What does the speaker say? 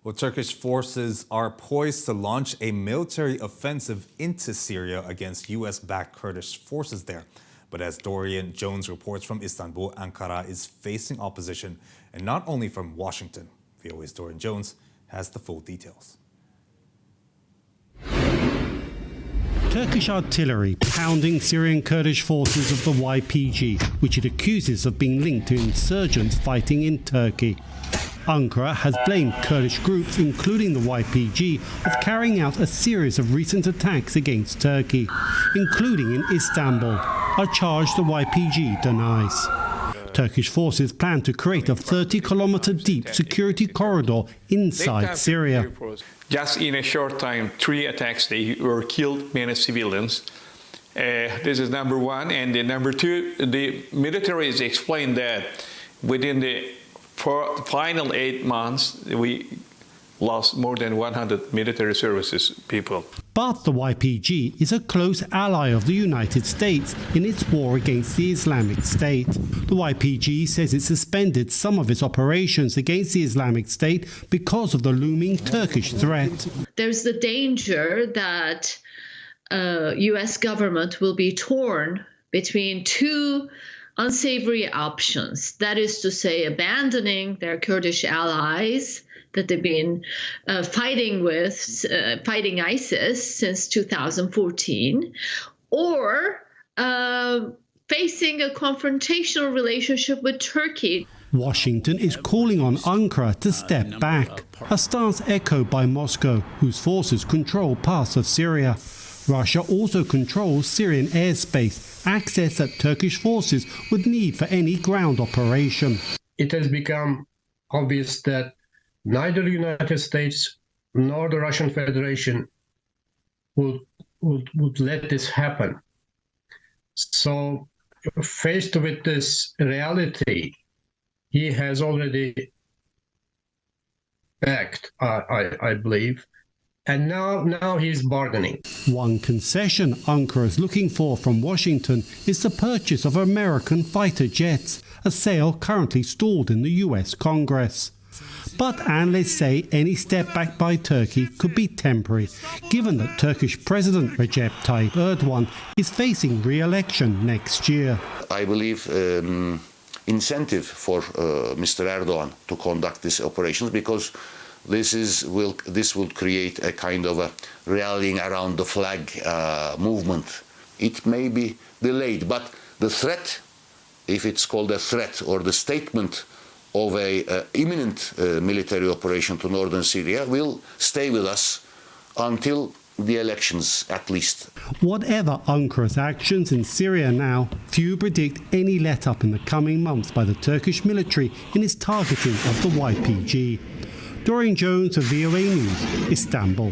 Well, Turkish forces are poised to launch a military offensive into Syria against U.S.-backed Kurdish forces there. But as Dorian Jones reports from Istanbul, Ankara is facing opposition, and not only from Washington. VOA's Dorian Jones has the full details. Turkish artillery pounding Syrian Kurdish forces of the YPG, which it accuses of being linked to insurgents fighting in Turkey. Ankara has blamed Kurdish groups, including the YPG, of carrying out a series of recent attacks against Turkey, including in Istanbul, a charge the YPG denies. Turkish forces plan to create a 30-kilometer deep security corridor inside Syria. Just in a short time, 3 attacks, they were killed many civilians. This is number one. And number two, the military has explained that within the final 8 months, we lost more than 100 military services people. But the YPG is a close ally of the United States in its war against the Islamic State. The YPG says it suspended some of its operations against the Islamic State because of the looming Turkish threat. There's the danger that U.S. government will be torn between 2 unsavory options. That is to say, abandoning their Kurdish allies that they've been fighting ISIS since 2014, or facing a confrontational relationship with Turkey. Washington is calling on Ankara to step back, a stance echoed by Moscow, whose forces control parts of Syria. Russia also controls Syrian airspace, access that Turkish forces would need for any ground operation. It has become obvious that neither the United States nor the Russian Federation would let this happen. So, faced with this reality, he has already backed, I believe, and now he's bargaining. One concession Ankara is looking for from Washington is the purchase of American fighter jets, a sale currently stalled in the US Congress. But analysts say any step back by Turkey could be temporary, given that Turkish President Recep Tayyip Erdogan is facing re-election next year. I believe incentive for Mr. Erdogan to conduct these operations, because this will create a kind of a rallying around the flag movement. It may be delayed, but the threat, if it's called a threat, or the statement of a imminent military operation to northern Syria, will stay with us until the elections, at least. Whatever Ankara's actions in Syria now, few predict any let-up in the coming months by the Turkish military in its targeting of the YPG. Dorian Jones of VOA News, Istanbul.